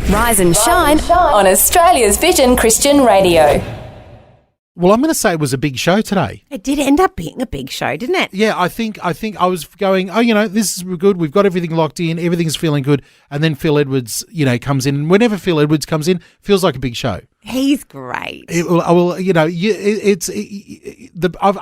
Rise and shine on Australia's Vision Christian Radio. Well, I'm going to say it was a big show today. It did end up being a big show, didn't it? Yeah, I think I was going, this is good. We've got everything locked in. Everything's feeling good. And then Phil Edwards, comes in. And whenever Phil Edwards comes in, feels like a big show. He's great. I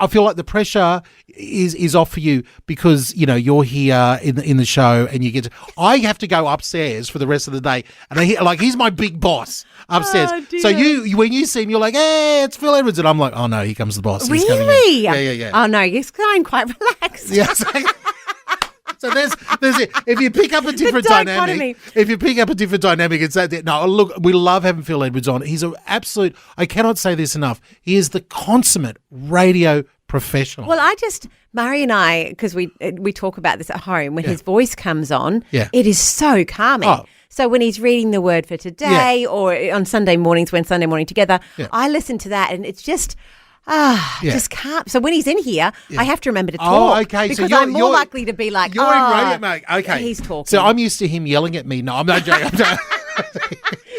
feel like the pressure is off for you because, you're here in the show and you get to, I have to go upstairs for the rest of the day. And he's my big boss upstairs. Oh, dear. So when you see him, you're like, hey, it's Phil Edwards. And I'm like, oh no, here comes the boss. He's coming in. Really? Yeah. Oh no, you're going quite relaxed. Yes. So there's it. If you pick up a different dynamic, it's that. No, look, we love having Phil Edwards on. He's an absolute. I cannot say this enough. He is the consummate radio professional. Well, Murray and I, because we talk about this at home, when his voice comes on, it is so calming. Oh. So when he's reading the word for today or on Sunday mornings, when Sunday Morning Together, I listen to that and it's just... just can't. So when he's in here, I have to remember to talk. Oh, okay. Because so I'm more likely to be like, you're in radio, mate. Okay. He's talking. So I'm used to him yelling at me. No, I'm not joking.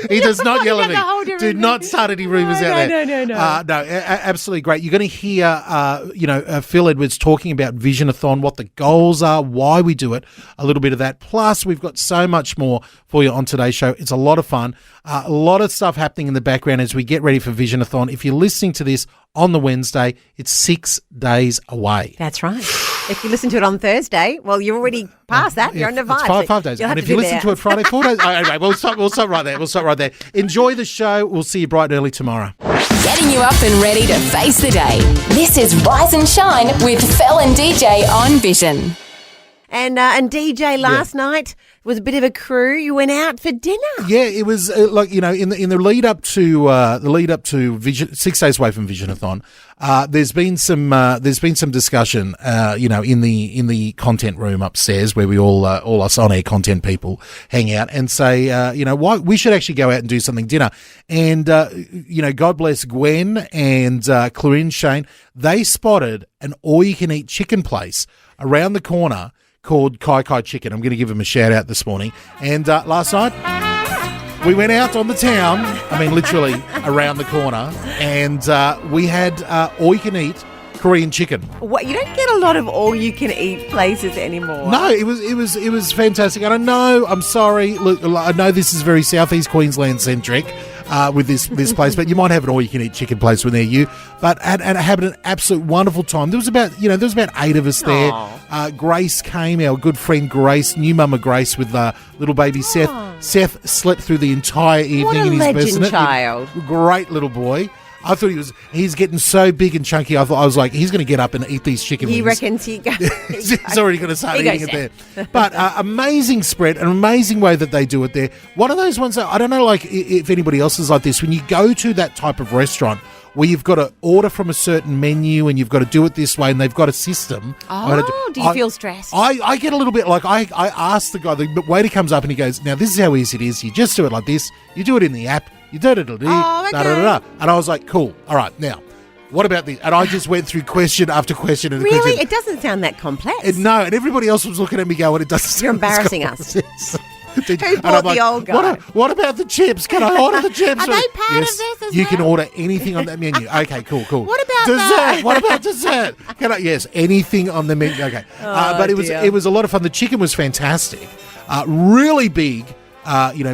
He does not yell at me. Do not start any rumours out there. No. Absolutely great. You're going to hear, Phil Edwards talking about Visionathon, what the goals are, why we do it, a little bit of that. Plus, we've got so much more for you on today's show. It's a lot of fun. A lot of stuff happening in the background as we get ready for Visionathon. If you're listening to this on the Wednesday, it's 6 days away. That's right. If you listen to it on Thursday, well, you're already past that. You're on the vibe. It's five days. And if you listen to it Friday, 4 days. Anyway, we'll stop right there. We'll stop right there. Enjoy the show. We'll see you bright and early tomorrow. Getting you up and ready to face the day. This is Rise and Shine with Fel and DJ on Vision. And DJ last night was a bit of a crew. You went out for dinner. Yeah, it was in the lead up to Vision, 6 days away from Visionathon. There's been some discussion, in the content room upstairs where we all us on air content people hang out and say, why we should actually go out and do something dinner. And God bless Gwen and Clarine Shane. They spotted an all you can eat chicken place around the corner called Kai Kai Chicken. I'm going to give them a shout out this morning. And last night we went out on the town, literally around the corner, and we had all you can eat Korean chicken. What, you don't get a lot of all you can eat places anymore. No, it was fantastic. And I know, I'm sorry, look, I know this is very Southeast Queensland centric with this place, but you might have an all you can eat chicken place when they're you. But and having an absolute wonderful time. There was about 8 of us there. Grace came, our good friend Grace, new mama Grace with little baby Seth. Seth slept through the entire evening. What a in his legend bassinet. child. Great little boy. I thought he's getting so big and chunky. I was like, he's going to get up and eat these chicken wings. He reckons he goes. He's already going to start eating it there. But amazing spread, an amazing way that they do it there. One of those ones that I don't know, like if anybody else is like this, when you go to that type of restaurant where you've got to order from a certain menu and you've got to do it this way and they've got a system. Do you feel stressed? I get a little bit like I asked the guy, the waiter comes up and he goes, now this is how easy it is. You just do it like this. You do it in the app. You do it. And I was like, cool. All right, now, what about this? And I just went through question after question. And really? question. It doesn't sound that complex. No, and everybody else was looking at me going, it doesn't You're sound embarrassing us. Who bought the old guy? What about the chips? Can I order the chips? Are they part of this as you well? can order anything on that menu. Okay, cool. What about dessert? What about dessert? Yes, anything on the menu. Okay. But it was a lot of fun. The chicken was fantastic. Really big.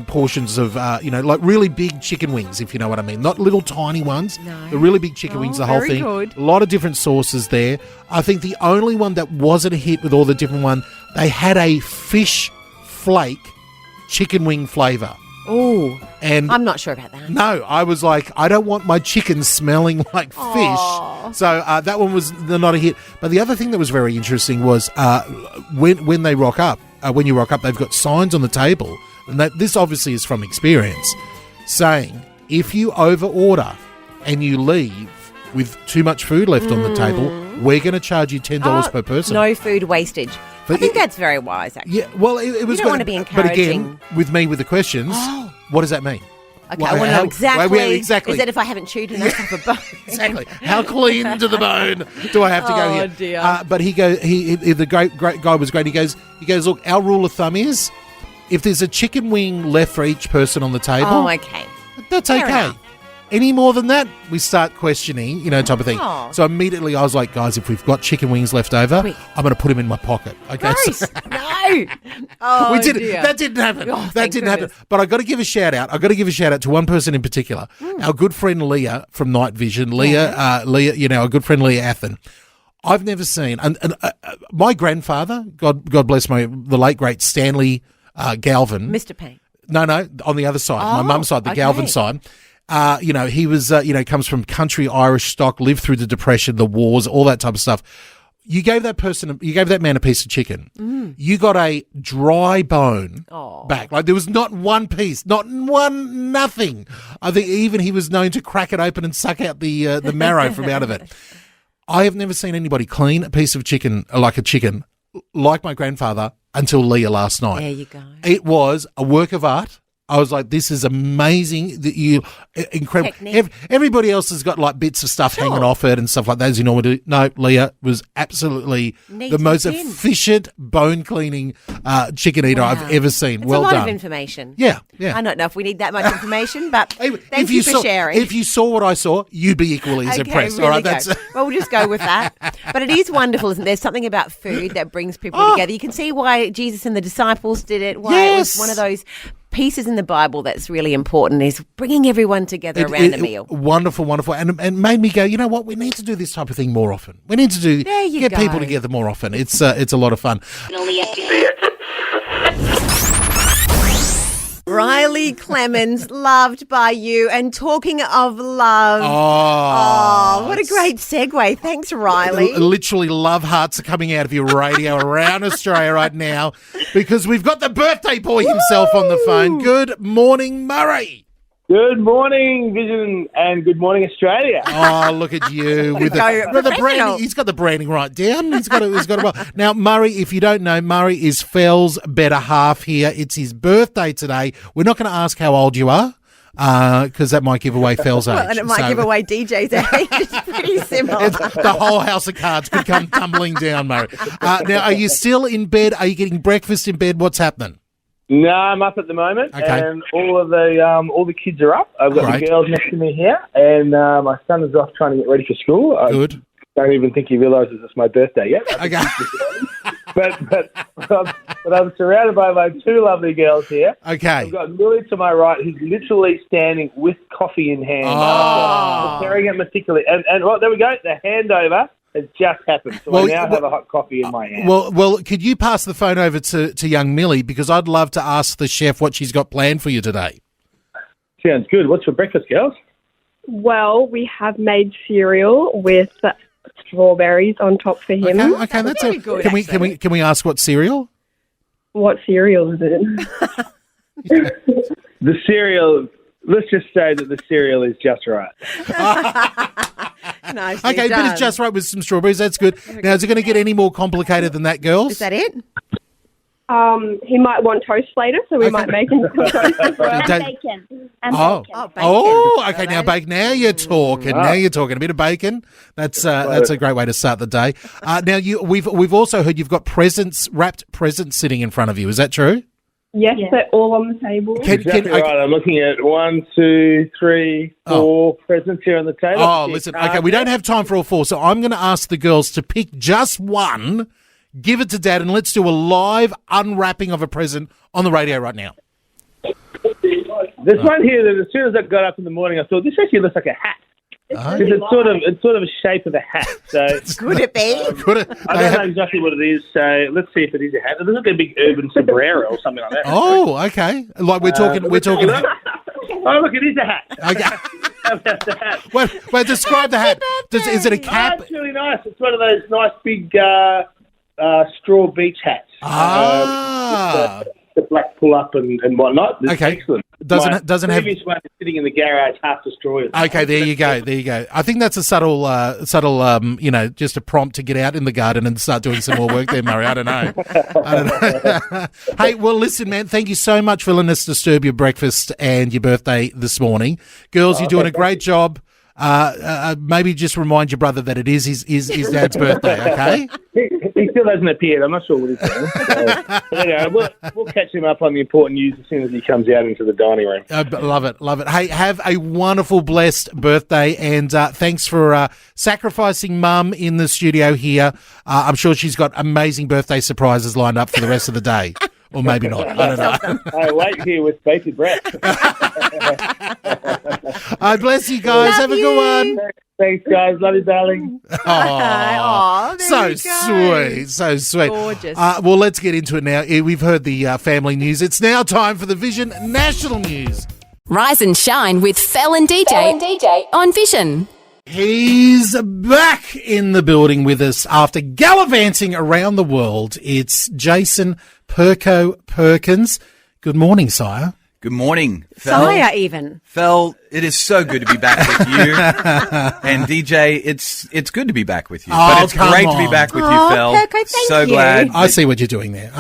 Portions of, like really big chicken wings, if you know what I mean. Not little tiny ones. No. The really big chicken wings, the whole thing. Good. A lot of different sauces there. I think the only one that wasn't a hit with all the different ones, they had a fish flake chicken wing flavour. Oh, and I'm not sure about that. No, I was like, I don't want my chicken smelling like fish. So that one was not a hit. But the other thing that was very interesting was when they rock up, when you rock up, they've got signs on the table. And this obviously is from experience, saying if you over-order and you leave with too much food left on the table, we're going to charge you $10 per person. No food wastage. I think that's very wise, actually. Yeah, well, it was. You don't want to be encouraging. But again, with the questions, what does that mean? Okay, I want to know exactly. Exactly. Is that if I haven't chewed enough of a bone? Exactly. How clean to the bone do I have to go here? Oh, dear. But the great guy was great. He goes, look, our rule of thumb is, if there's a chicken wing left for each person on the table, okay. that's Fair okay. enough. Any more than that, we start questioning, type of thing. Oh. So immediately I was like, guys, if we've got chicken wings left over, Quick. I'm going to put them in my pocket. Okay. Gross. No. Oh, We did dear. That didn't happen. Oh, that thank didn't happen. goodness. But I got to give a shout out. I got to give a shout out to one person in particular. Our good friend Leah from Night Vision. Leah, our good friend Leah Athen. I've never seen, and my grandfather, God bless the late great Stanley Galvin. Mr. Payne. No, on the other side, my mum's side, the okay. Galvin side. He was, comes from country Irish stock, lived through the Depression, the wars, all that type of stuff. You gave that man a piece of chicken. You got a dry bone back. Like there was not one piece, nothing. I think even he was known to crack it open and suck out the marrow from out of it. I have never seen anybody clean a piece of chicken like my grandfather until Leah last night. There you go. It was a work of art. I was like, this is amazing. Incredible. Technique. Everybody else has got like bits of stuff hanging off it and stuff like that as you normally do. No, Leah was absolutely the most efficient bone cleaning chicken eater I've ever seen. It's well a lot done. of information. Yeah. I don't know if we need that much information, but thank if you for saw, sharing. If you saw what I saw, you'd be equally as impressed. Really all right, go. Well, we'll just go with that. But it is wonderful, isn't there? There's something about food that brings people together. You can see why Jesus and the disciples did it, why it was one of those pieces in the Bible that's really important, is bringing everyone together around a meal. Wonderful, and made me go, you know what, we need to do this type of thing more often. We need to get people together more often. It's a lot of fun. Riley Clemens, loved by you. And talking of love, what a great segue. Thanks, Riley. Literally love hearts are coming out of your radio around Australia right now because we've got the birthday boy himself on the phone. Good morning, Murray. Good morning, Vision, and good morning, Australia. Oh, look at you with the branding. He's got the branding right down. He's got it. Now, Murray, if you don't know, Murray is Fell's better half here. It's his birthday today. We're not going to ask how old you are because that might give away Fell's age. And it might give away DJ's age. It's pretty similar. The whole house of cards could come tumbling down, Murray. Now, are you still in bed? Are you getting breakfast in bed? What's happening? No, I'm up at the moment, and all the kids are up. I've got the girls next to me here, and my son is off trying to get ready for school. Good. I don't even think he realises it's my birthday yet. Okay. but I'm surrounded by my two lovely girls here. Okay. I've got Millie to my right, who's literally standing with coffee in hand, preparing it meticulously. And well, there we go. The handover has just happened. So I now have a hot coffee in my hand. Well, could you pass the phone over to young Millie, because I'd love to ask the chef what she's got planned for you today. Sounds good. What's for breakfast, girls? Well, we have made cereal with strawberries on top for him. Okay, that's very good. Can we ask what cereal? What cereal is it? The cereal. Let's just say that the cereal is just right. Nicely Okay, done. but it's just right with some strawberries. That's good. Now, is it going to get any more complicated than that, girls? Is that it? He might want toast later, so we might make him some toast as well. Bacon. Bacon. Okay. Now, bacon. Now you're talking. Now you're talking. A bit of bacon. That's a great way to start the day. Now, we've also heard you've got wrapped presents sitting in front of you. Is that true? Yes, they're all on the table. Exactly right. I'm looking at 1, 2, 3, 4 presents here on the table. Oh, listen. Okay, we don't have time for all 4, so I'm going to ask the girls to pick just one, give it to Dad, and let's do a live unwrapping of a present on the radio right now. This one here, that as soon as I got up in the morning, I thought, this actually looks like a hat. Because it's sort of a shape of a hat. So Could it be? I don't know exactly what it is, so let's see if it is a hat. It looks like a big urban sombrero or something like that. Oh, okay. Like we're talking. Oh, look, it is a hat. Okay. How about the hat? Well, describe the hat. Is it a cap? It's really nice. It's one of those nice big straw beach hats. The black pull up and whatnot. It's excellent. Doesn't have. Previous one is sitting in the garage, half destroyed. Okay, there you go. I think that's a subtle, just a prompt to get out in the garden and start doing some more work there, Murray. I don't know. Hey, well, listen, man. Thank you so much for letting us disturb your breakfast and your birthday this morning, girls. You're doing a great job. maybe just remind your brother that it is his dad's birthday, okay? He still hasn't appeared. I'm not sure what he's doing. But anyway, we'll catch him up on the important news as soon as he comes out into the dining room. Love it. Hey, have a wonderful, blessed birthday, and thanks for sacrificing Mum in the studio here. I'm sure she's got amazing birthday surprises lined up for the rest of the day. Or maybe not. I don't know. I wait here with bated breath. I bless you guys. Love have a good one. Thanks, guys. Love you, darling. Aw, there So you go. sweet. So sweet. Gorgeous. Well, let's get into it now. We've heard the family news. It's now time for the Vision National News. Rise and shine with Fel and DJ on Vision. He's back in the building with us after gallivanting around the world. It's Jason Perko Perkins. Good morning, sire. Good morning, Fel. Sire, even. Fel, it is so good to be back with you. And DJ, it's good to be back with you. Oh, But it's come great on. to be back with Oh, you, Fel. Perko, thank so you. glad. I see what you're doing there.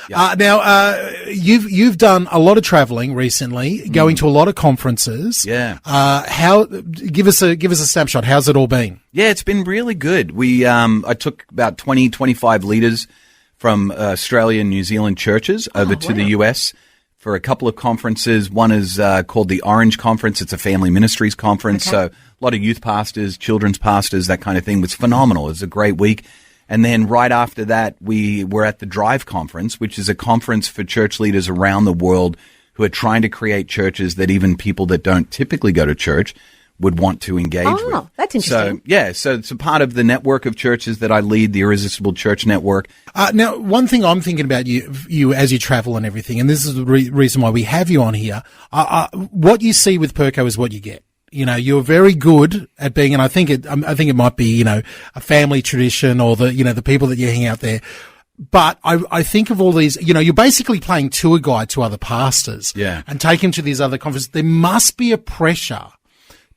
Yeah. Now, you've done a lot of traveling recently, going to a lot of conferences. Yeah. Give us a snapshot. How's it all been? Yeah, it's been really good. I took about 25 leaders from Australia and New Zealand churches over to the US for a couple of conferences. One is called the Orange Conference. It's a family ministries conference. So a lot of youth pastors, children's pastors, that kind of thing. It was phenomenal. It was a great week. And then right after that, we were at the Drive Conference, which is a conference for church leaders around the world who are trying to create churches that even people that don't typically go to church would want to engage with. Oh, that's interesting. So it's a part of the network of churches that I lead, the Irresistible Church Network. Now, one thing I'm thinking about you as you travel and everything, and this is the reason why we have you on here. What you see with Perko is what you get. You know, you're very good at being, and I think it might be, a family tradition or the people that you hang out there. But I think of all these, you're basically playing tour guide to other pastors. Yeah. And take them to these other conferences. There must be a pressure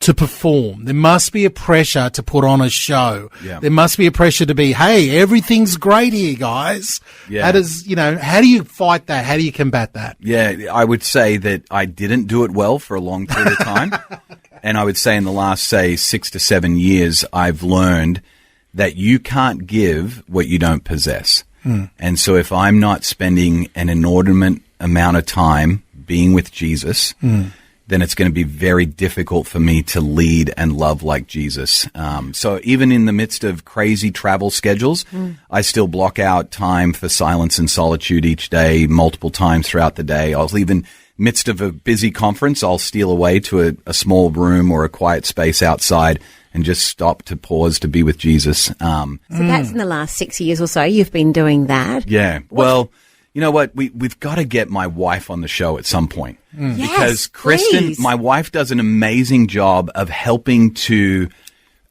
to perform. There must be a pressure to put on a show. Yeah. There must be a pressure to be, hey, everything's great here, guys. Yeah. How do you fight that? How do you combat that? Yeah, I would say that I didn't do it well for a long period of time. And I would say in the last, 6 to 7 years, I've learned that you can't give what you don't possess. And so if I'm not spending an inordinate amount of time being with Jesus, then it's going to be very difficult for me to lead and love like Jesus. So even in the midst of crazy travel schedules, I still block out time for silence and solitude each day, multiple times throughout the day. I'll even midst of a busy conference, I'll steal away to a small room or a quiet space outside and just stop to pause to be with Jesus. So that's in the last 6 years or so you've been doing that. Yeah. Well, you know what? We've got to get my wife on the show at some point. Yes, Because Kristen, please. my wife, does an amazing job of helping to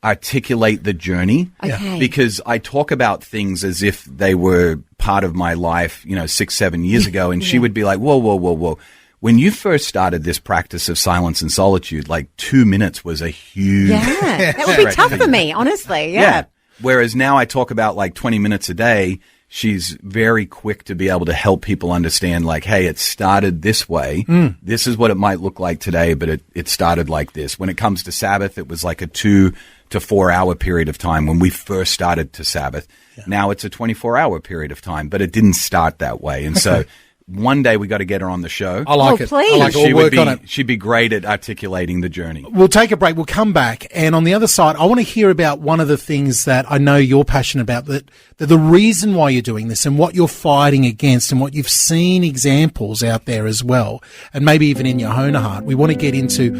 articulate the journey. Okay. Because I talk about things as if they were part of my life, 6, 7 years ago. And she would be like, whoa. When you first started this practice of silence and solitude, 2 minutes was a huge Yeah, that would be tough for me, honestly. Yeah. Whereas now I talk about 20 minutes a day. She's very quick to be able to help people understand, hey, it started this way. This is what it might look like today, but it started like this. When it comes to Sabbath, it was like a 2 to 4 hour period of time when we first started to Sabbath. Yeah. Now it's a 24-hour period of time, but it didn't start that way. And so one day we got to get her on the show. I like it. Please. I like it. We'll work on it. She'd be great at articulating the journey. We'll take a break. We'll come back. And on the other side, I want to hear about one of the things that I know you're passionate about, that the reason why you're doing this and what you're fighting against and what you've seen examples out there as well. And maybe even in your own heart. We want to get into,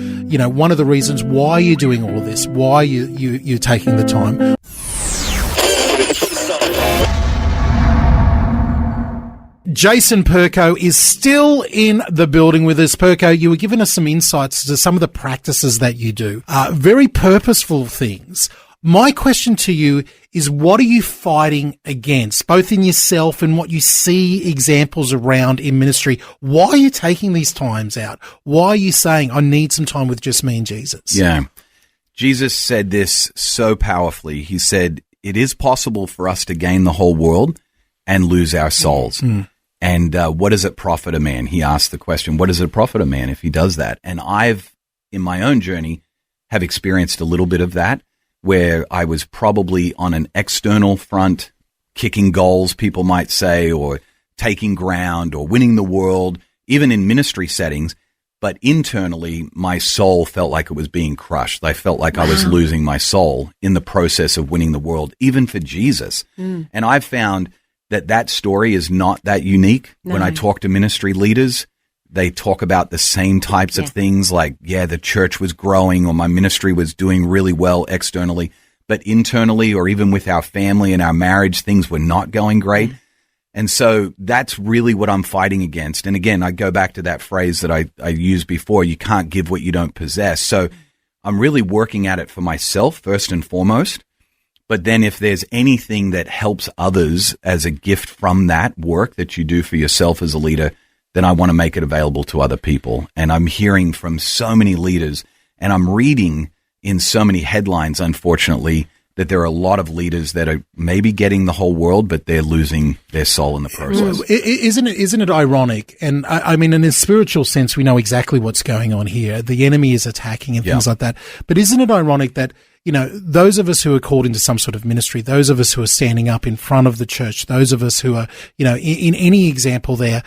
one of the reasons why you're doing all of this, why you're taking the time. Jason Perko is still in the building with us. Perko, you were giving us some insights to some of the practices that you do, very purposeful things. My question to you is, what are you fighting against, both in yourself and what you see examples around in ministry? Why are you taking these times out? Why are you saying, I need some time with just me and Jesus? Yeah. Jesus said this so powerfully. He said, it is possible for us to gain the whole world and lose our souls. And what does it profit a man? He asked the question, what does it profit a man if he does that? And I've, in my own journey, have experienced a little bit of that, where I was probably on an external front, kicking goals, people might say, or taking ground or winning the world, even in ministry settings. But internally, my soul felt like it was being crushed. I felt like I was losing my soul in the process of winning the world, even for Jesus. And I've found that story is not that unique. No. When I talk to ministry leaders, they talk about the same types of things like, the church was growing or my ministry was doing really well externally, but internally or even with our family and our marriage, things were not going great. And so that's really what I'm fighting against. And again, I go back to that phrase that I used before, you can't give what you don't possess. So I'm really working at it for myself first and foremost. But then if there's anything that helps others as a gift from that work that you do for yourself as a leader, then I want to make it available to other people. And I'm hearing from so many leaders, and I'm reading in so many headlines, unfortunately, that there are a lot of leaders that are maybe getting the whole world, but they're losing their soul in the process. Isn't it ironic? And I mean, in a spiritual sense, we know exactly what's going on here. The enemy is attacking and things like that. But isn't it ironic that, those of us who are called into some sort of ministry, those of us who are standing up in front of the church, those of us who are, in any example there,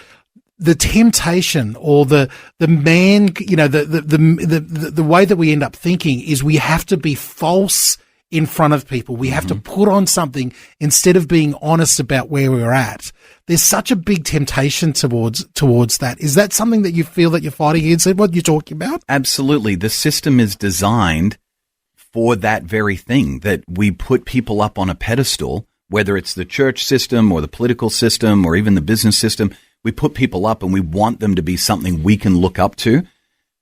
the temptation or the man, the way that we end up thinking is we have to be false in front of people. We have to put on something instead of being honest about where we're at. There's such a big temptation towards that. Is that something that you feel that you're fighting against? What you're talking about? Absolutely. The system is designed for that very thing, that we put people up on a pedestal, whether it's the church system or the political system or even the business system. We put people up and we want them to be something we can look up to.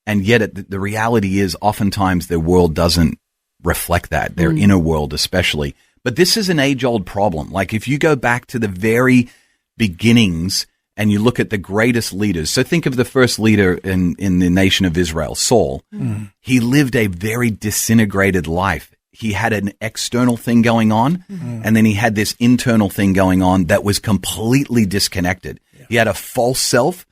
And yet the reality is oftentimes their world doesn't reflect that, their inner world especially. But this is an age-old problem. Like if you go back to the very beginnings and you look at the greatest leaders, so think of the first leader in the nation of Israel, Saul. He lived a very disintegrated life. He had an external thing going on, and then he had this internal thing going on that was completely disconnected. He had a false self,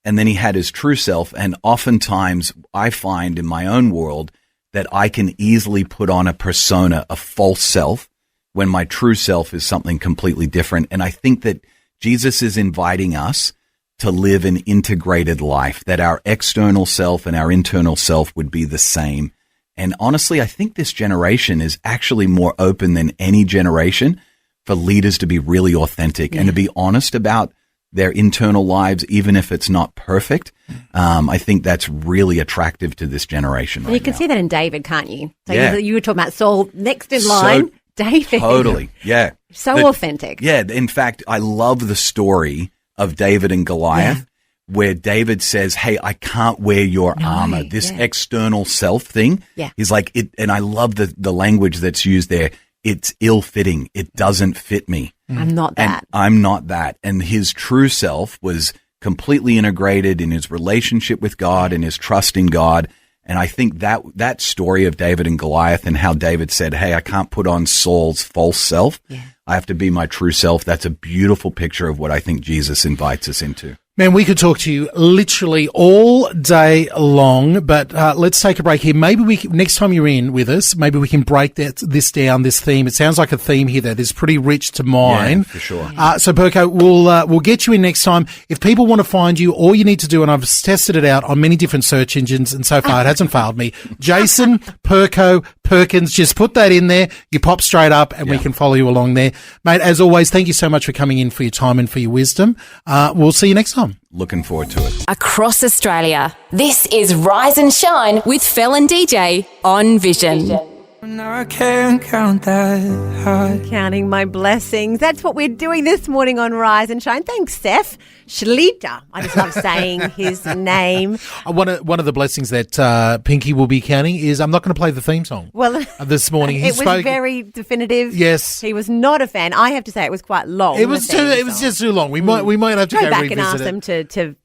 and then he had his true self. And oftentimes I find in my own world that I can easily put on a persona, a false self, when my true self is something completely different. And I think that Jesus is inviting us to live an integrated life, that our external self and our internal self would be the same. And honestly, I think this generation is actually more open than any generation for leaders to be really authentic and to be honest about their internal lives, even if it's not perfect. I think that's really attractive to this generation right now. You can see that in David, can't you? So you were talking about Saul, next in line, David. Totally, yeah. Authentic. Yeah, in fact, I love the story of David and Goliath, where David says, hey, I can't wear your armor. This external self thing is like it. And I love the language that's used there. It's ill-fitting. It doesn't fit me. I'm not that. And I'm not that. And his true self was completely integrated in his relationship with God and his trust in God. And I think that story of David and Goliath and how David said, hey, I can't put on Saul's false self. I have to be my true self. That's a beautiful picture of what I think Jesus invites us into. Man, we could talk to you literally all day long, but let's take a break here. Maybe next time you're in with us, maybe we can break this down, this theme. It sounds like a theme here that is pretty rich to mine. Yeah, for sure. So Perko, we'll get you in next time. If people want to find you, all you need to do, and I've tested it out on many different search engines, and so far it hasn't failed me. Jason Perko Perkins, just put that in there. You pop straight up, and we can follow you along there, mate. As always, thank you so much for coming in, for your time and for your wisdom. We'll see you next time. Looking forward to it. Across Australia, this is Rise and Shine with Fel and DJ on Vision. Now I can't count that high. Counting my blessings. That's what we're doing this morning on Rise and Shine. Thanks, Seth Schlita. I just love saying his name. One of the blessings that Pinky will be counting is I'm not going to play the theme song. Well, this morning it was very definitive. Yes, he was not a fan. I have to say it was quite long. It was just too long. We might have to go back and ask them to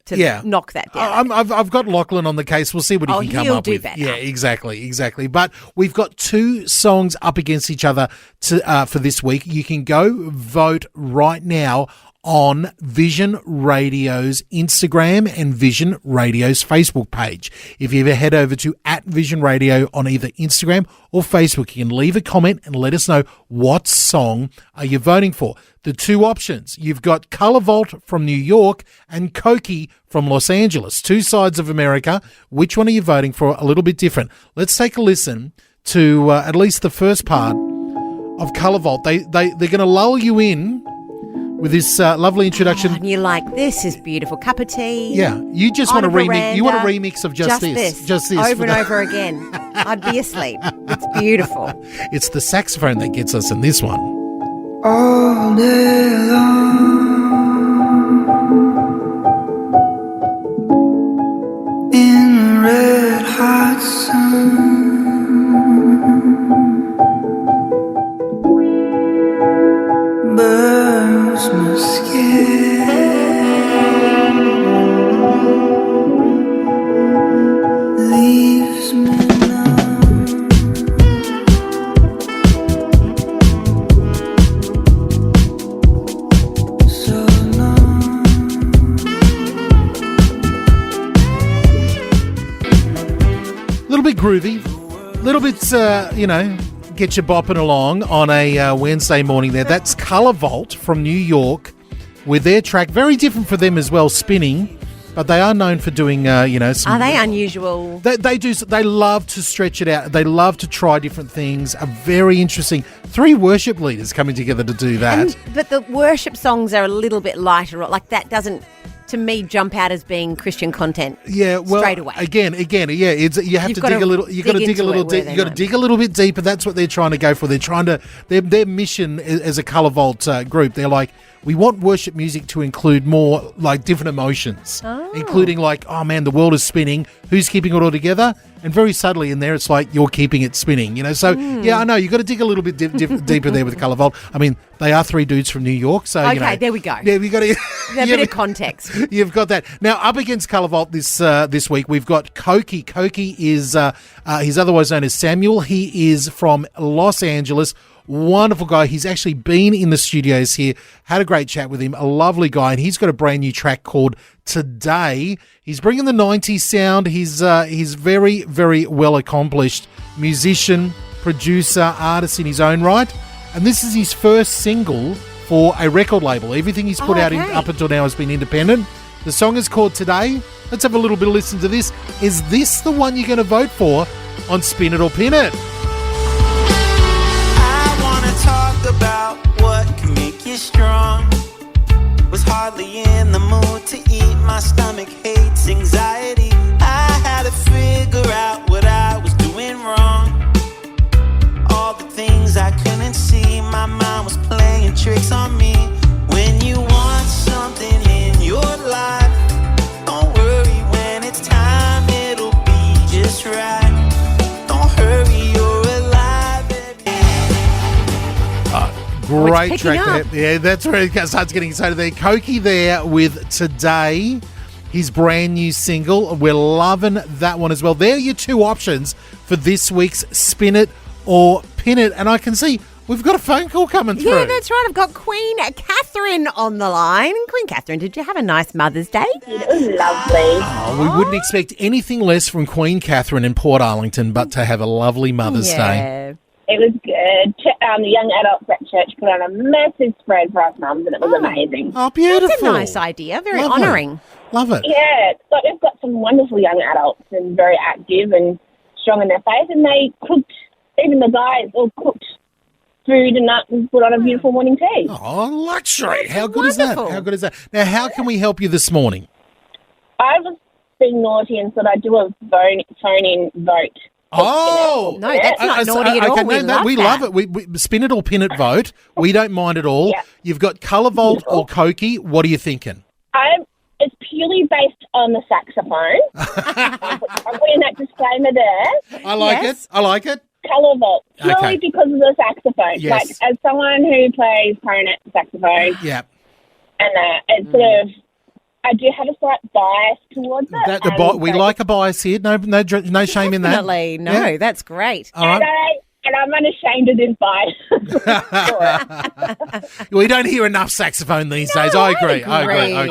knock that down. I've got Lachlan on the case. We'll see what he can come up with. Better. Yeah, exactly. But we've got two songs up against each other for this week. You can go vote right now on Vision Radio's Instagram and Vision Radio's Facebook page. If you ever head over to @Vision Radio on either Instagram or Facebook, you can leave a comment and let us know what song are you voting for. The two options, you've got Color Vault from New York and Cokie from Los Angeles, two sides of America. Which one are you voting for? A little bit different. Let's take a listen to at least the first part of Color Vault. They're going to lull you in with this lovely introduction. And you're like, this is beautiful. Cup of tea. Yeah, you just want a remix. You want a remix of just this. Just this. Over and over again. I'd be asleep. It's beautiful. It's the saxophone that gets us in this one. all day long in red hot sun. Burns my skin. Leaves me numb. So long. A little bit groovy, a little bit, get you bopping along on a Wednesday morning there. That's Color Vault from New York with their track. Very different for them as well, spinning, but they are known for doing, some... Are they unusual? They do. They love to stretch it out. They love to try different things. A very interesting... 3 worship leaders coming together to do that. But the worship songs are a little bit lighter. Like that doesn't, to me, jump out as being Christian content. Yeah, well, straight away. Again, yeah. You have to dig a little. You got to dig a little deep. You got to dig a little bit deeper. That's what they're trying to go for. They're trying to. Their mission as a Color Vault group. They're like, we want worship music to include more like different emotions, including like, oh man, the world is spinning. Who's keeping it all together? And very subtly in there, it's like you're keeping it spinning. So yeah, I know you got to dig a little bit deeper there with Color Vault. I mean, they are 3 dudes from New York, so okay, there we go. Yeah, we got to a bit of context. You've got that. Now, up against Color Vault this week, we've got Cokie. Cokie is he's otherwise known as Samuel. He is from Los Angeles. Wonderful guy. He's actually been in the studios here, had a great chat with him, a lovely guy, and he's got a brand new track called Today. He's bringing the 90s sound. He's very, very well accomplished musician, producer, artist in his own right, and this is his first single for a record label. Everything he's put out up until now has been independent. The song is called Today. Let's have a little bit of listen to this. Is this the one you're going to vote for on Spin It or Pin It? Talk about what can make you strong. Was hardly in the mood to eat. My stomach hates anxiety. I had to figure out what I was doing wrong. All the things I couldn't see, my mind was playing tricks on me. When you want something in your life, don't worry, when it's time it'll be just right. Don't hurry, you're alive, baby. Great track there. Yeah, that's where it starts getting excited there. Cokie there with Today, his brand new single. We're loving that one as well. There are your 2 options for this week's Spin It or Pin It. And I can see we've got a phone call coming through. Yeah, that's right. I've got Queen Catherine on the line. Queen Catherine, did you have a nice Mother's Day? It was lovely. Oh, we wouldn't expect anything less from Queen Catherine in Port Arlington but to have a lovely Mother's Day. It was good. The young adults at church put on a massive spread for us mums, and it was amazing. Oh, beautiful. That's a nice idea. Very honouring. Love it. Yeah, but we've got some wonderful young adults and very active and strong in their faith, and they cooked, even the guys all cooked food and that and put on a beautiful morning tea. Oh, luxury. How good is that? How good is that? Now, how can we help you this morning? I was being naughty and said I'd do a phone-in vote. Oh! No, that's not naughty at all. We love it. We Spin It or Pin It vote. We don't mind at all. Yeah. You've got Color Vault or Cokie. What are you thinking? It's purely based on the saxophone. I'm putting that disclaimer there. I like it. Color Vault, purely because of the saxophone. Yes. Like, as someone who plays clarinet, saxophone, Yeah. and it's sort of, I do have a slight bias towards it. We like a bias here. No shame in that. Definitely. No, Yeah. that's great. All right. And I'm unashamed of this vibe. We don't hear enough saxophone these days. I agree. I agree. I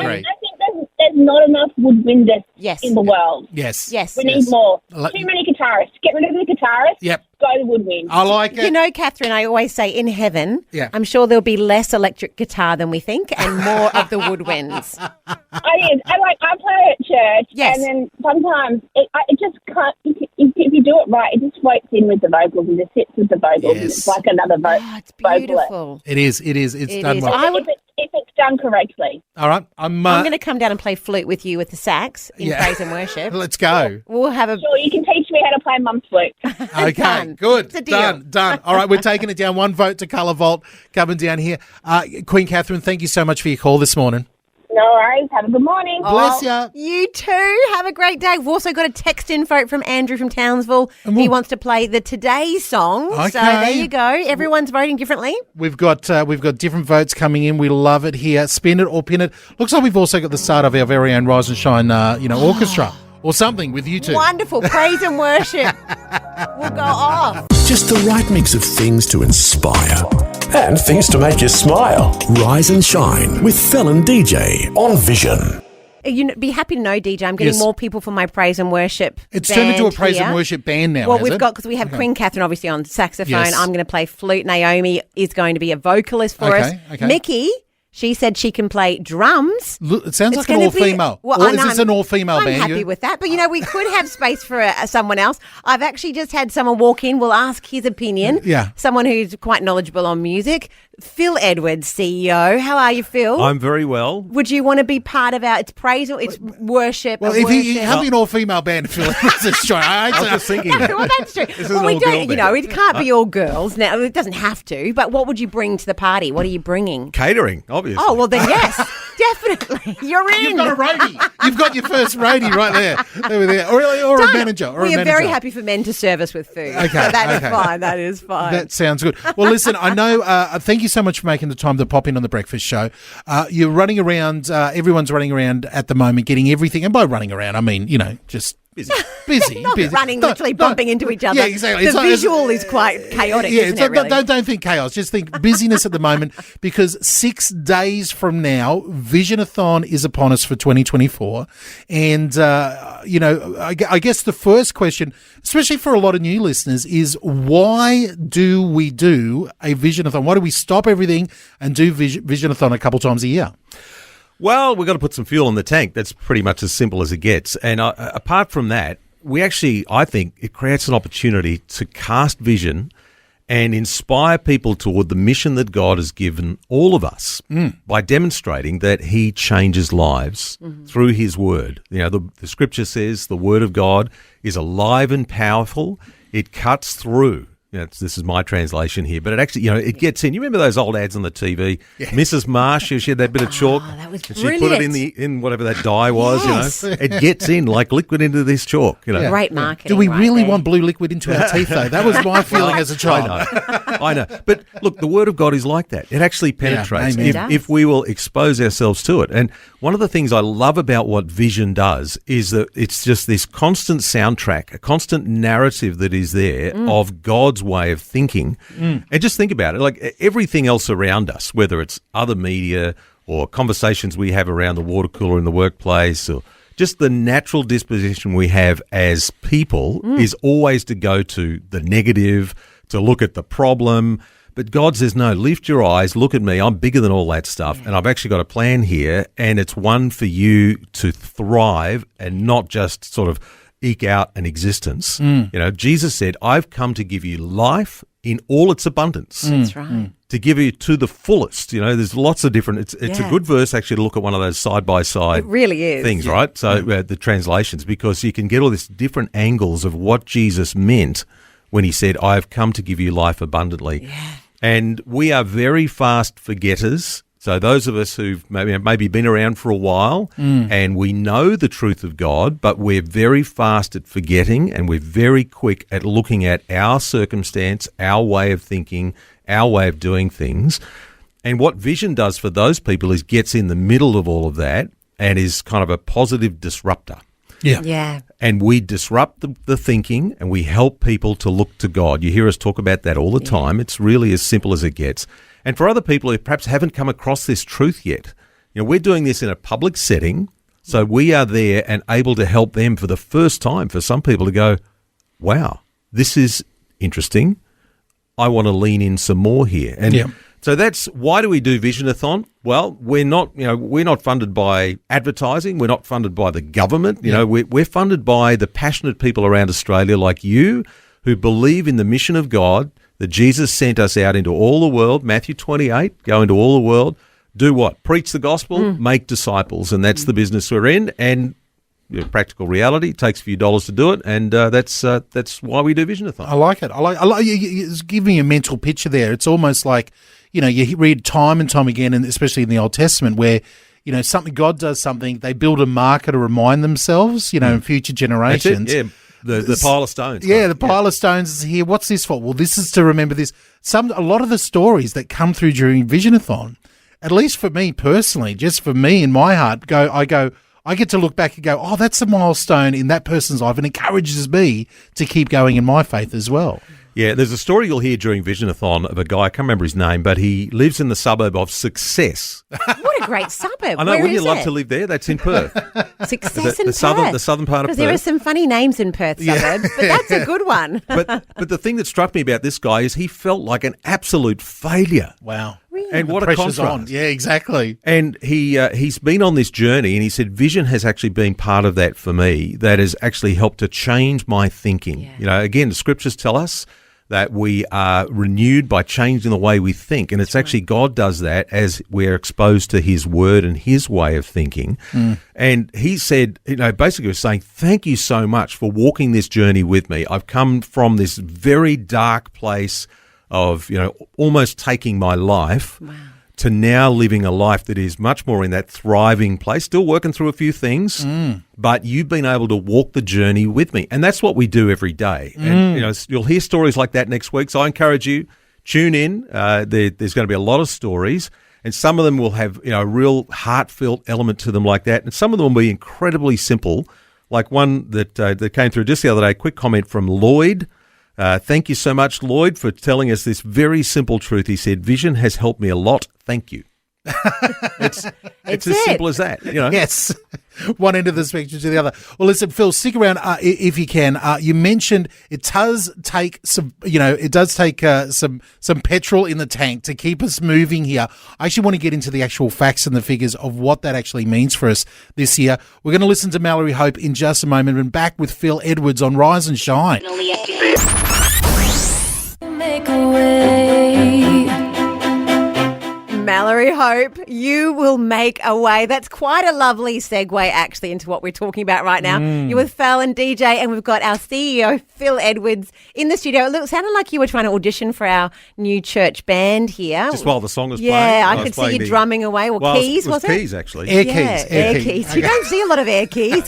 think there's not enough woodwinders in the world. Yes. We need more. Too many guitarists. Get rid of the guitarist. Yep. Go to woodwind. I like it. You know, Catherine, I always say in heaven, Yeah. I'm sure there'll be less electric guitar than we think and more of the woodwinds. I play at church, Yes. and then sometimes it just can't. If you do it right, it just floats in with the vocals and just sits with the vocals. Yes. And it's like another It's beautiful. It is. It's It done is. well. if it's done correctly. All right. I'm going to come down and play flute with you with the sax in Yeah. praise and worship. Let's go. We'll have a... Sure, you can teach me how to play mum's flute. Okay, Done. good. It's a deal. Done. All right, we're taking it down. One vote to Colour Vault coming down here. Queen Catherine, thank you so much for your call this morning. No worries. Have a good morning. Bless ya. You too. Have a great day. We've also got a text info from Andrew from Townsville. He wants to play the Today song. Okay. So there you go. Everyone's voting differently. We've got different votes coming in. We love it here. Spin it or pin it. Looks like we've also got the start of our very own Rise and Shine, orchestra or something with you two. Wonderful. Praise and worship. We'll go off. Just the right mix of things to inspire and things to make you smile. Rise and Shine with Fel and DJ on Vision. You'd be happy to know, DJ, I'm getting Yes. more people for my praise and worship It's band turned into a praise here. and worship band now. Well, has we've it? got, because we have Queen Catherine obviously on saxophone. Yes. I'm going to play flute. Naomi is going to be a vocalist for us. Okay. Mickey, she said she can play drums. Look, it sounds It's like an gonna be- all-female. Well, Or I is know, this an all-female band? I'm happy with that. But, we could have space for someone else. I've actually just had someone walk in. We'll ask his opinion. Yeah. Someone who's quite knowledgeable on music. Phil Edwards, CEO. How are you, Phil? I'm very well. Would you want to be part of it's praise or it's worship? Well, a if you worship? have an all-female band, Phil, that's true. I I was just thinking. Well, that's true. This is Well, an we all-girl don't, band. it can't be all girls. Now, it doesn't have to, but what would you bring to the party? What are you bringing? Catering, obviously. Oh, well, then yes, definitely. You're in. You've got a roadie. You've got your first roadie right there. There. Or a manager. We are very happy for men to serve us with food. Okay, So that is okay. fine. That is fine. That sounds good. Well, listen, I know. Thank you so much for making the time to pop in on the breakfast show. You're running around. Everyone's running around at the moment, getting everything. And by running around, I mean just busy. Not busy. running, Don't- literally don't- bumping into each other. Yeah, exactly. The It's not- visual is quite chaotic, Yeah, isn't it, really? don't think chaos. Just think busyness at the moment, because 6 days from now, Visionathon is upon us for 2024. And, I guess the first question, especially for a lot of new listeners, is why do we do a Visionathon? Why do we stop everything and do Visionathon a couple times a year? Well, we've got to put some fuel in the tank. That's pretty much as simple as it gets. And apart from that, I think it creates an opportunity to cast vision and inspire people toward the mission that God has given all of us by demonstrating that He changes lives through His Word. The Scripture says the Word of God is alive and powerful. It cuts through. This is my translation here, but it actually, it gets in. You remember those old ads on the TV? Yeah. Mrs. Marsh, she had that bit of chalk. That was and she put it in whatever that dye was, Yes. It gets in like liquid into this chalk, Yeah. Great marketing. Do we right really there. want blue liquid into our teeth, though? That was my feeling as a child. I know. But look, the Word of God is like that. It actually penetrates amen. It does. if we will expose ourselves to it. And one of the things I love about what Vision does is that it's just this constant soundtrack, a constant narrative that is there of God's way of thinking. And just think about it, like everything else around us, whether it's other media or conversations we have around the water cooler in the workplace, or just the natural disposition we have as people is always to go to the negative, to look at the problem. But God says, no, lift your eyes, look at me, I'm bigger than all that stuff, and I've actually got a plan here, and it's one for you to thrive and not just sort of eke out an existence. Jesus said, I've come to give you life in all its abundance. That's right. To give you to the fullest. There's lots of different, it's a good verse actually to look at one of those side-by-side It really is. things, right? So the translations, because you can get all these different angles of what Jesus meant when he said, I've come to give you life abundantly. Yeah. And we are very fast forgetters. So those of us who've maybe been around for a while and we know the truth of God, but we're very fast at forgetting, and we're very quick at looking at our circumstance, our way of thinking, our way of doing things. And what Vision does for those people is gets in the middle of all of that and is kind of a positive disruptor. Yeah. Yeah. And we disrupt the thinking and we help people to look to God. You hear us talk about that all the time. It's really as simple as it gets. And for other people who perhaps haven't come across this truth yet, we're doing this in a public setting, so we are there and able to help them for the first time, for some people to go, wow, this is interesting. I want to lean in some more here. And so that's why do we do Visionathon? Well, we're not funded by advertising. We're not funded by the government. We're funded by the passionate people around Australia like you who believe in the mission of God, that Jesus sent us out into all the world. Matthew 28, go into all the world. Do what? Preach the gospel, make disciples, and that's the business we're in. And practical reality, it takes a few dollars to do it, and that's why we do Visionathon. I like it. I like you give me a mental picture there. It's almost like, you read time and time again, and especially in the Old Testament, where something God does something, they build a marker to remind themselves, in future generations. That's it, the pile of stones. Yeah, the pile of stones is here. What's this for? Well, this is to remember this. A lot of the stories that come through during Visionathon, at least for me personally, just for me in my heart, I get to look back and go, oh, that's a milestone in that person's life, and encourages me to keep going in my faith as well. Yeah, there's a story you'll hear during Visionathon of a guy, I can't remember his name, but he lives in the suburb of Success. What a great suburb. I know, Where wouldn't is you love it? to live there? That's in Perth. Success in Perth. The southern part of Perth. Because there are some funny names in Perth suburbs, but that's a good one. But the thing that struck me about this guy is he felt like an absolute failure. Wow. Really? And what a contrast. On. Yeah, exactly. And he's been on this journey, and he said vision has actually been part of that for me, that has actually helped to change my thinking. Yeah. Again, the scriptures tell us that we are renewed by changing the way we think. And it's actually God does that as we're exposed to his word and his way of thinking. And he said, basically was saying, thank you so much for walking this journey with me. I've come from this very dark place of, almost taking my life. Wow. To now living a life that is much more in that thriving place, still working through a few things, but you've been able to walk the journey with me. And that's what we do every day. And, you'll hear stories like that next week. So I encourage you, tune in. There's going to be a lot of stories, and some of them will have, a real heartfelt element to them like that. And some of them will be incredibly simple, like one that came through just the other day, quick comment from Lloyd. Thank you so much, Lloyd, for telling us this very simple truth. He said, vision has helped me a lot. Thank you. It's as simple as that. Yes. One end of the spectrum to the other. Well, listen, Phil, stick around if you can. You mentioned it does take some, some petrol in the tank to keep us moving here. I actually want to get into the actual facts and the figures of what that actually means for us this year. We're going to listen to Mallory Hope in just a moment, and back with Phil Edwards on Rise and Shine. Make a way. Mallory Hope, you will make a way. That's quite a lovely segue, actually, into what we're talking about right now. You're with Fel and DJ, and we've got our CEO, Phil Edwards, in the studio. It sounded like you were trying to audition for our new church band here. Just while the song was playing. Yeah, I could see you drumming away. Keys, was it? Keys, actually. Air keys. You don't see a lot of air keys.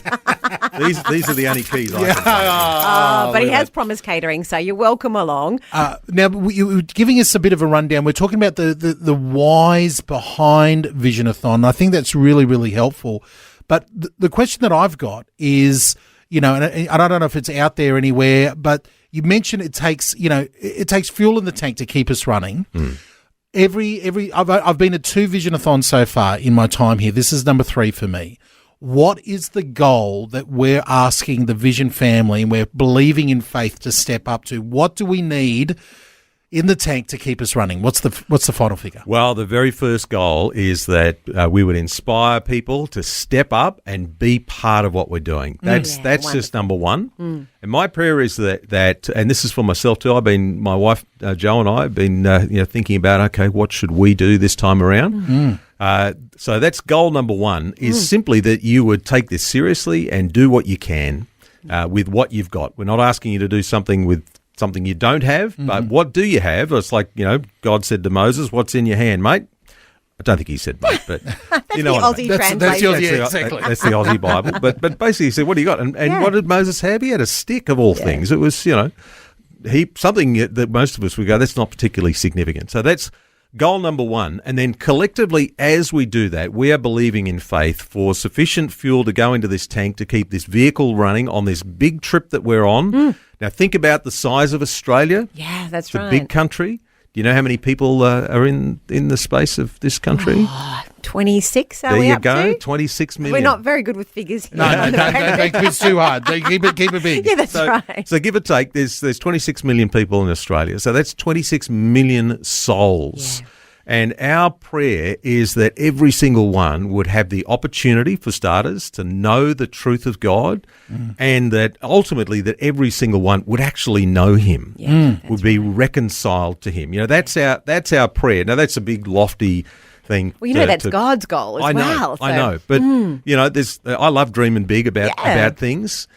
These are the only keys I can but he has promised catering, so you're welcome along. Now, you were giving us a bit of a rundown. We're talking about the why behind Visionathon. I think that's really, really helpful. But the question that I've got is, and I don't know if it's out there anywhere, but you mentioned it takes fuel in the tank to keep us running. I've been to 2 Visionathons so far in my time here. This is number 3 for me. What is the goal that we're asking the Vision family, and we're believing in faith to step up to? What do we need in the tank to keep us running? What's the final figure? Well, the very first goal is that we would inspire people to step up and be part of what we're doing. That's just number one. And my prayer is that, and this is for myself too. My wife Jo and I have been thinking about, okay, what should we do this time around? So that's goal number one, is simply that you would take this seriously and do what you can with what you've got. We're not asking you to do something with something you don't have, but what do you have? It's like, God said to Moses, what's in your hand, mate? I don't think he said mate, but you know what I mean. That's the Aussie, exactly. That's the Aussie Bible. But basically he said, what do you got? And what did Moses have? He had a stick of all things. It was, something that most of us would go, that's not particularly significant. So that's goal number one, and then collectively as we do that, we are believing in faith for sufficient fuel to go into this tank to keep this vehicle running on this big trip that we're on. Now think about the size of Australia. Yeah, that's It's a big country. Do you know how many people are in the space of this country? 26 are there we you up go, to? 26 million. We're not very good with figures here. No, it's too hard. Keep it big. Yeah, that's right. So give or take, there's 26 million people in Australia. So that's 26 million souls. Yeah. And our prayer is that every single one would have the opportunity, for starters, to know the truth of God, and that ultimately that every single one would actually know Him, would be reconciled to Him. You know, that's our prayer. Now, that's a big, lofty thing. Well, you know, that's God's goal as well. I know. But, you know, I love dreaming big about things.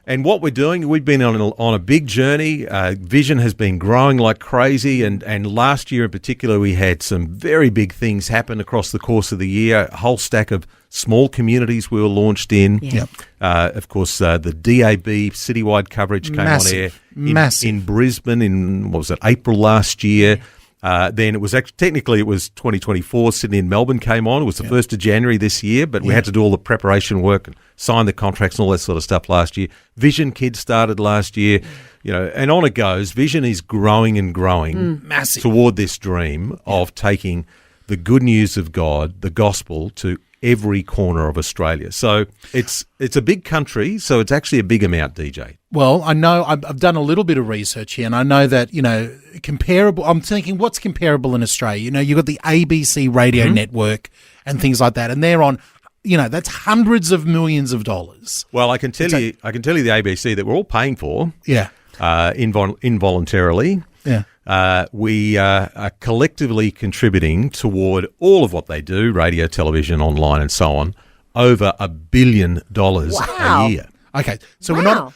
And what we're doing, we've been on a big journey. Vision has been growing like crazy. And last year in particular, we had some very big things happen across the course of the year. A whole stack of small communities we were launched in. Yeah. Of course, the DAB citywide coverage came on air in Brisbane in, April last year. Then it was technically it was 2024. Sydney and Melbourne came on. It was the 1st of January this year, but we had to do all the preparation work and sign the contracts and all that sort of stuff last year. Vision Kids started last year, you know, and on it goes. Vision is growing and growing massive toward this dream of taking the good news of God, the gospel, to every corner of Australia. So it's a big country, so it's actually a big amount, DJ. Well, I know I've done a little bit of research here, and I know that, you know, comparable. I'm thinking, what's comparable in Australia? You know, you've got the ABC radio network and things like that, and they're on, you know, that's hundreds of millions of dollars. Well, I can tell you the ABC that we're all paying for. Yeah. Involuntarily. Yeah. We are collectively contributing toward all of what they do, radio, television, online, and so on, over $1 billion a year. Okay, so we're not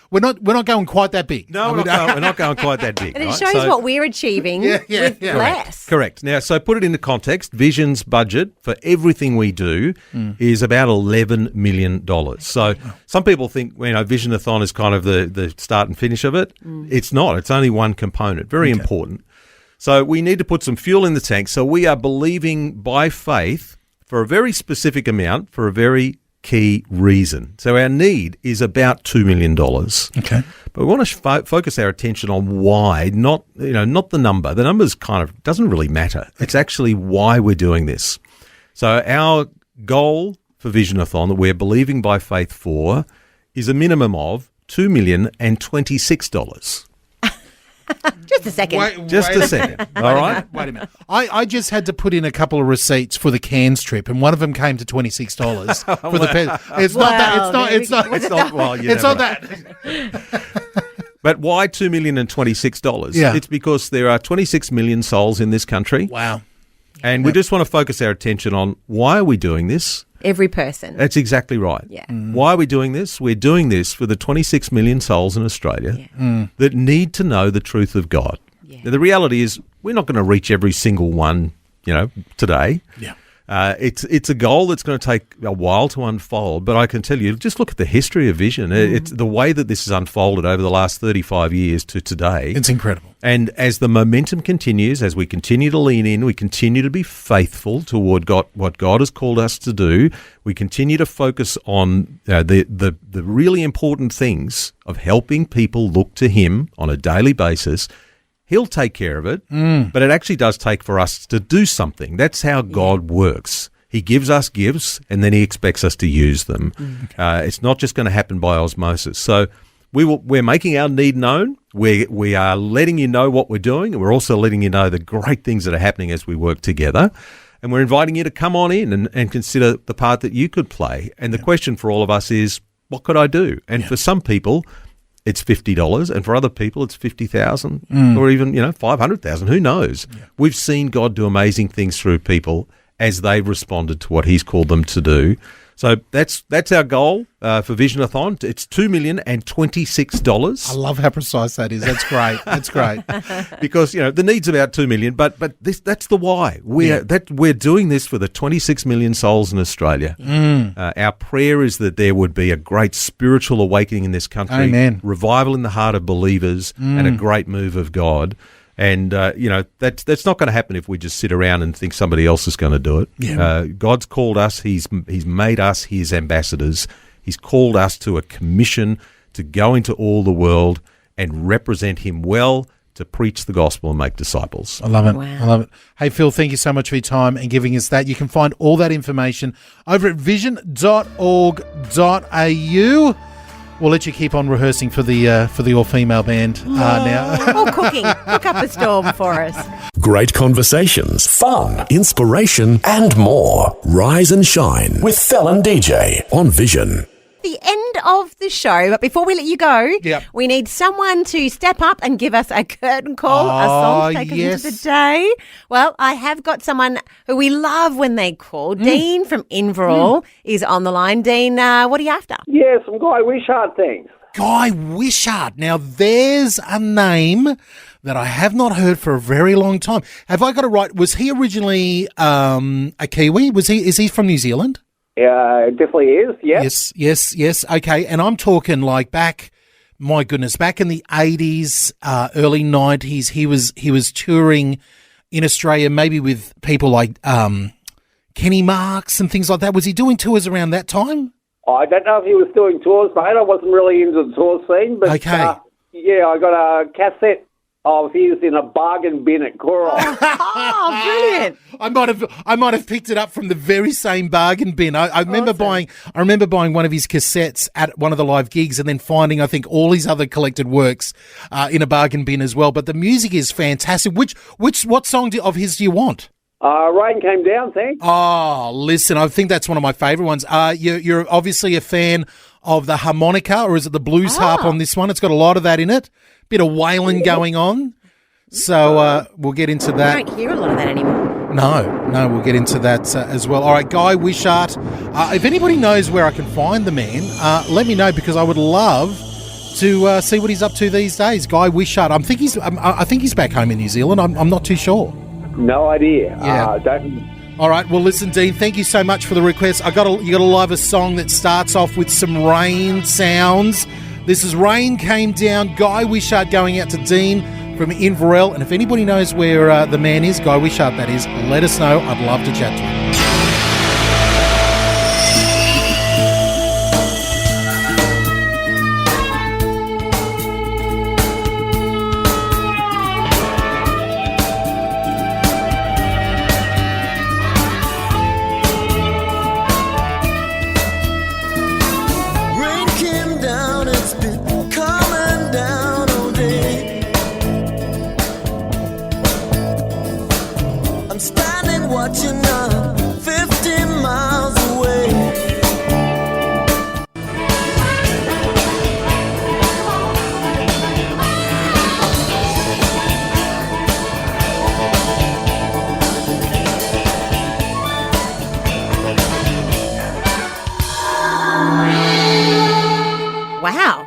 going quite that big. No, we're not going quite that big. And it shows what we're achieving with less. Correct. Now, so put it into context. Vision's budget for everything we do is about $11 million. So some people think, you know, Visionathon is kind of the start and finish of it. It's not. It's only one component. Very important. So we need to put some fuel in the tank. So we are believing by faith for a very specific amount for a very key reason. So our need is about $2 million. Okay. But we want to focus our attention on why, not the number. The number's kind of doesn't really matter. It's actually why we're doing this. So our goal for Visionathon that we're believing by faith for is a minimum of $2,026,000. Just a second. A second. All right. Wait a minute. I just had to put in a couple of receipts for the Cairns trip, and one of them came to $26 for the pet. It's not that. It's not that. But why $2,026,000? Yeah. It's because there are 26 million souls in this country. Wow. And we just want to focus our attention on why are we doing this? Every person. That's exactly right. Yeah. Why are we doing this? We're doing this for the 26 million souls in Australia that need to know the truth of God. Yeah. Now, the reality is we're not going to reach every single one, you know, today. Yeah. It's a goal that's going to take a while to unfold, but I can tell you, just look at the history of Vision. It's the way that this has unfolded over the last 35 years to today. It's incredible. And as the momentum continues, as we continue to lean in, we continue to be faithful toward what God has called us to do. We continue to focus on the really important things of helping people look to Him on a daily basis. He'll take care of it, but it actually does take for us to do something. That's how God works. He gives us gifts, and then He expects us to use them. It's not just going to happen by osmosis. So we're making our need known. We are letting you know what we're doing, and we're also letting you know the great things that are happening as we work together. And we're inviting you to come on in and consider the part that you could play. And the question for all of us is, what could I do? And for some people, it's $50, and for other people, it's $50,000 or even, $500,000. Who knows? Yeah. We've seen God do amazing things through people as they've responded to what He's called them to do. So that's our goal for Visionathon. It's $2,026,000. I love how precise that is. That's great. That's great. Because the need's about $2 million, but that's the why. We're doing this for the 26 million souls in Australia. Our prayer is that there would be a great spiritual awakening in this country, Amen. Revival in the heart of believers, and a great move of God. And, that's not going to happen if we just sit around and think somebody else is going to do it. Yeah. God's called us. He's made us his ambassadors. He's called us to a commission to go into all the world and represent him well, to preach the gospel and make disciples. I love it. Wow. I love it. Hey, Phil, thank you so much for your time and giving us that. You can find all that information over at vision.org.au. We'll let you keep on rehearsing for the all-female band now. Or cooking. Cook up a storm for us. Great conversations, fun, inspiration, and more. Rise and Shine with Fel and DJ on Vision. The end of the show, but before we let you go, we need someone to step up and give us a curtain call, a song to take us into the day. Well, I have got someone who we love when they call. Dean from Inverell is on the line. Dean, what are you after? Yeah, some Guy Wishart things. Guy Wishart. Now, there's a name that I have not heard for a very long time. Have I got it right? Was he originally a Kiwi? Is he from New Zealand? It definitely is, yeah. Yes. Okay, and I'm talking like back in the 80s, early 90s, he was touring in Australia, maybe with people like Kenny Marks and things like that. Was he doing tours around that time? I don't know if he was doing tours, mate. I wasn't really into the tour scene, but okay. I got a cassette of his in a bargain bin at Coral. Oh, brilliant! I might have picked it up from the very same bargain bin. I remember buying one of his cassettes at one of the live gigs, and then finding I think all his other collected works in a bargain bin as well. But the music is fantastic. What song of his do you want? Rain Came Down, thanks. Oh, listen, I think that's one of my favourite ones. You're obviously a fan of the harmonica, or is it the blues harp on this one? It's got a lot of that in it. Bit of wailing going on. So we'll get into that. I don't hear a lot of that anymore. No, we'll get into that as well. All right, Guy Wishart. If anybody knows where I can find the man, let me know, because I would love to see what he's up to these days. Guy Wishart. I think he's back home in New Zealand. I'm not too sure. No idea. Yeah. All right. Well, listen, Dean, thank you so much for the request. You got to love a song that starts off with some rain sounds. This is Rain Came Down. Guy Wishart going out to Dean from Inverell. And if anybody knows where the man is, Guy Wishart that is, let us know. I'd love to chat to him. Wow.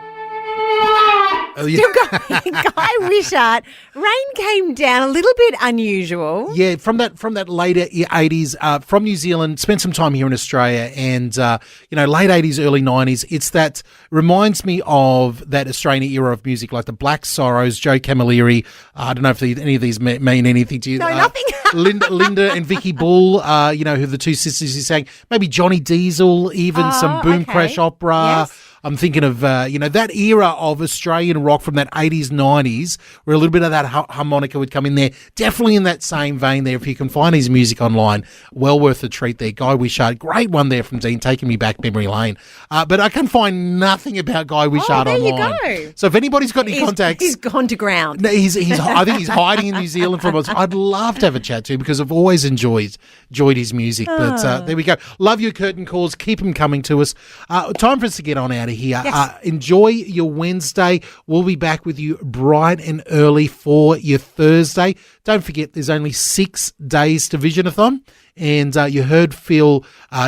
Guy Wishart. Rain Came Down, a little bit unusual. Yeah, from that later 80s, from New Zealand, spent some time here in Australia, and late 80s, early 90s. It's that reminds me of that Australian era of music, like the Black Sorrows, Joe Camilleri. I don't know if any of these mean anything to you. No, nothing. Linda and Vicky Bull, who the two sisters you sang. Maybe Johnny Diesel, even some Boom Crash opera. Yes. I'm thinking of, that era of Australian rock from that 80s, 90s, where a little bit of that harmonica would come in there. Definitely in that same vein there. If you can find his music online, well worth a treat there. Guy Wishart, great one there from Dean, taking me back memory lane. But I can find nothing about Guy Wishart online. There you go. So if anybody's got any contacts. He's gone to ground. No, I think he's hiding in New Zealand from us. I'd love to have a chat to him, because I've always enjoyed his music. But there we go. Love your curtain calls. Keep them coming to us. Time for us to get on out of here. Yes. Enjoy your Wednesday. We'll be back with you bright and early for your Thursday. Don't forget, there's only 6 days to Visionathon, and you heard Phil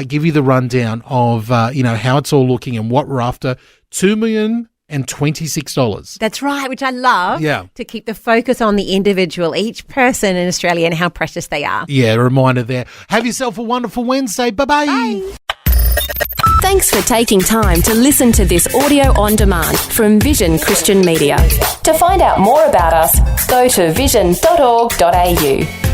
give you the rundown of how it's all looking and what we're after. $2,026,000. That's right, which I love. Yeah. To keep the focus on the individual, each person in Australia, and how precious they are. Yeah, a reminder there. Have yourself a wonderful Wednesday. Bye-bye. Bye. Thanks for taking time to listen to this audio on demand from Vision Christian Media. To find out more about us, go to vision.org.au.